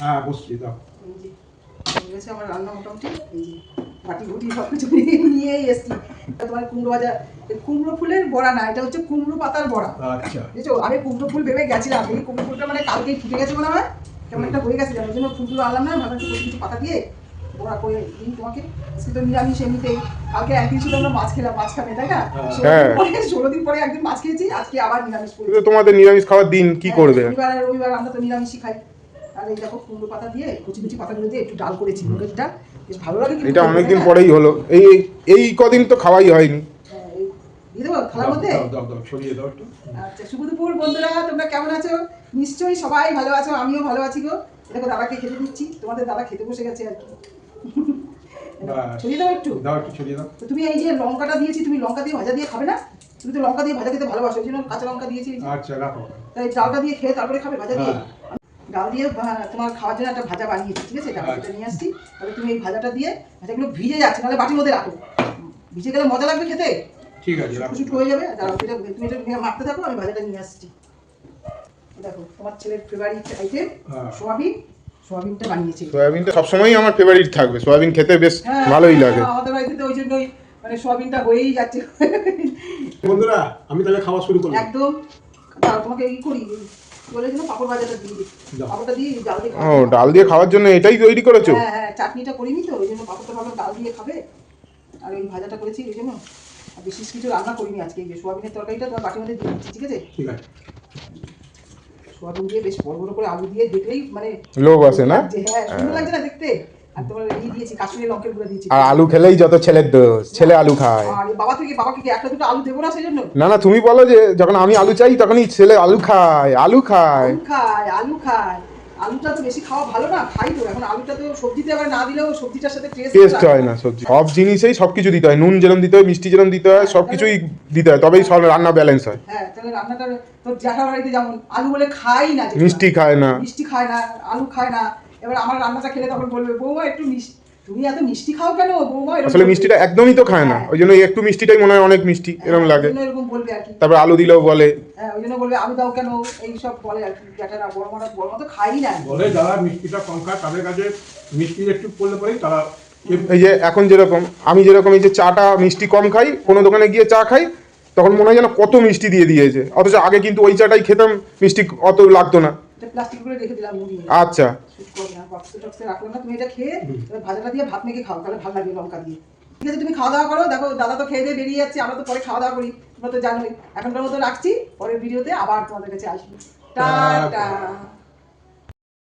হ্যাঁ বসছি দাও। এই যে আমার রান্না মোটামুটি এই যে বাটি ঘুটি সব কিছু নিয়েই এসছি। তোমার কুমড়ো ভাজা, কুমড়ো ফুলের বড়া না, এটা হচ্ছে কুমড়ো পাতার বড়া। আচ্ছা বুঝছো, আমি কুমড়ো ফুল ভেবে গেছিলাম, এই কুমড়ো ফুলটা মানে কালকেই ফুটে গেছে মনে হয়, কেমন একটা হয়ে গেছে, ওই জন্য ফুলগুলো আনলাম না, ভাবলাম কিছু পাতা দিয়ে বড়া করে দিই তোমাকে। আজকে তো নিরামিষ এমনিতেই, কালকে একদিন শুধু আমরা মাছ খেলাম, মাছ খাবে তাই না? 16 দিন পরে একদিন মাছ খেয়েছি, আজকে আবার নিরামিষ করেছি। তোমাদের নিরামিষ খাওয়ার দিন কি করবে? শনিবার আর রবিবার আমরা তো নিরামিষই খাই। আর এই দেখো কুমড়ো পাতা দিয়ে কুচি কুচি পাতাগুলো দিয়ে একটু ডাল করেছি, মুগের ডাল, বেশ ভালো লাগে। এটা অনেকদিন পরেই হলো, এই কদিন তো খাওয়াই হয়নি। আচ্ছা, শুভ দুপুর বন্ধুরা, তোমরা কেমন আছো? নিশ্চয়ই সবাই ভালো আছো, আমিও ভালো আছি গো। দেখো দাদাকে খেতে দিচ্ছি, তোমাদের দাদা খেতে বসে গেছে আর কি। ছড়িয়ে দাও একটু, ছড়িয়ে দাও। তো তুমি এই যে লঙ্কাটা দিয়েছি, তুমি লঙ্কা দিয়ে ভাজা দিয়ে খাবে না? তুমি তো লঙ্কা দিয়ে ভাজা খেতে ভালোবাসো, ওই জন্য কাঁচা লঙ্কা দিয়েছি। আচ্ছা রাখো। তাই ডালটা দিয়ে খেয়ে তারপরে খাবে ভাজা দিয়ে। ডাল দিয়ে তোমার খাওয়ার জন্য একটা ভাজা বানিয়েছি, ঠিক আছে? ডালটা নিয়ে আসছি, তাহলে তুমি এই ভাজাটা দিয়ে, ভাজাগুলো ভিজে যাচ্ছে, নাহলে বাটির মধ্যে রাখো, ভিজে গেলে মজা লাগবে খেতে। ঠিক আছে, শুকনো হয়ে যাবে। দাঁড়াও, তুমি এটা মাখতে থাকো, আমি ভাজাটা নিয়ে আসছি। দেখো তোমার ছেলের ফেভারিট আইটেম সোয়াবিন, সোয়াবিনটা বানিয়েছি। সোয়াবিনটা সবসময়ই আমার ফেভারিট থাকবে, সোয়াবিন খেতে বেশ ভালোই লাগে আমাদের বাড়িতে, ওই জন্যই মানে সোয়াবিনটা হয়েই যাচ্ছে। বন্ধুরা আমি তাহলে খাওয়া শুরু করব একদম। দাঁড়াও, তোমাকে কি করি বলে জন্য পাপড় ভাজাটা দিয়ে দিই, পাপড়টা দিয়ে ডাল দিয়ে ও ডাল দিয়ে খাওয়ার জন্য এটাই তৈরি করেছো? হ্যাঁ হ্যাঁ, চাটনিটা করিনি তো, ওই জন্য পাপড়টা ভাবলাম ডাল দিয়ে খাবে, আর ওই ভাজাটা করেছি ওই জন্য। আর বিশেষ কিছু রান্না করিনি আজকে। এই যে সোয়াবিনের তরকারিটা তোমার বাটির মধ্যে দিয়ে দিচ্ছি, ঠিক আছে? ঠিক আছে। সোয়াবিন দিয়ে বেশ বড় বড় করে আলু দিয়ে দেখলেই মানে লোভ আসে না? হ্যাঁ, সুন্দর লাগছে না দেখতে? আর তোমার এই দিয়েছি কাশ্মীরি লঙ্কার গুঁড়ো দিয়েছি। আর আলু খেলেই যত ছেলের দোষ, ছেলে আলু খায়। আর বাবাকে কি একটা দুটো আলু দেবো না সেজন্য? না না, তুমি বলো যে যখন আমি আলু চাই তখনই ছেলে আলু খায়, আলু খায়। আলু খায়। আলুটা তো বেশি খাওয়া ভালো না, খাই তো। এখন আলুটা তো সবজিতে আবার না দিলেও সবজিটার সাথে টেস্ট হয় না সবজি। সব জিনিসেই সবকিছু দিতে হয়, নুন যেরকম দিতে হয়, মিষ্টি যেরকম দিতে হয়, সবকিছুই দিতে হয়, তবেই সব রান্না ব্যালেন্স হয়। হ্যাঁ, তাহলে রান্নাটা তো জ্যাঠা বাড়িতে যেমন আলু বলে খাই না, মিষ্টি খায় না, আলু খায় না। এবার আমার রান্নাটা খেলে তখন বলবে বৌমা একটু মিষ্টি, তুমি এত মিষ্টি খাও কেন বৌমা? আসলে মিষ্টিটা একদমই তো খায় না, ওই জন্য একটু মিষ্টিটাই মনে হয় অনেক মিষ্টি এরকম লাগে, এরকম বলবে আর কি। তারপর আলু দিলেও বলে, হ্যাঁ, ওই জন্য বলবে আলু দাও কেন, এই সব বলে আর কি। জ্যাঠারা বড় মা তো খাই না বলে, যারা মিষ্টিটা কম খায় তাদের কাছে মিষ্টি একটু পড়লে পরেই তারা। এই যে এখন যেরকম আমি যেরকম এই যে চাটা মিষ্টি কম খাই, কোনো দোকানে গিয়ে চা খাই, তখন মনে হয় যেন কত মিষ্টি দিয়ে দিয়েছে, অথচ আগে কিন্তু ওই চাটাই খেতাম, মিষ্টি অত লাগতো না। প্লাস্টিক করে রেখে দিলাম মুড়ি। আচ্ছা, বক্সে রাখলাম না। তুমি এটা খেয়ে ভাজাটা দিয়ে ভাত মেখে খাও, তাহলে ভালো লাগবে লঙ্কা দিয়ে। ঠিক আছে, তুমি খাওয়া দাওয়া করো। দেখো দাদা তো খেয়ে দিয়ে বেরিয়ে যাচ্ছে, আমরা তো পরে খাওয়া দাওয়া করি, তোমরা তো জানোই। এখনকার মতো রাখছি, পরের ভিডিওতে আবার তোমাদের কাছে আসবো। টাটা।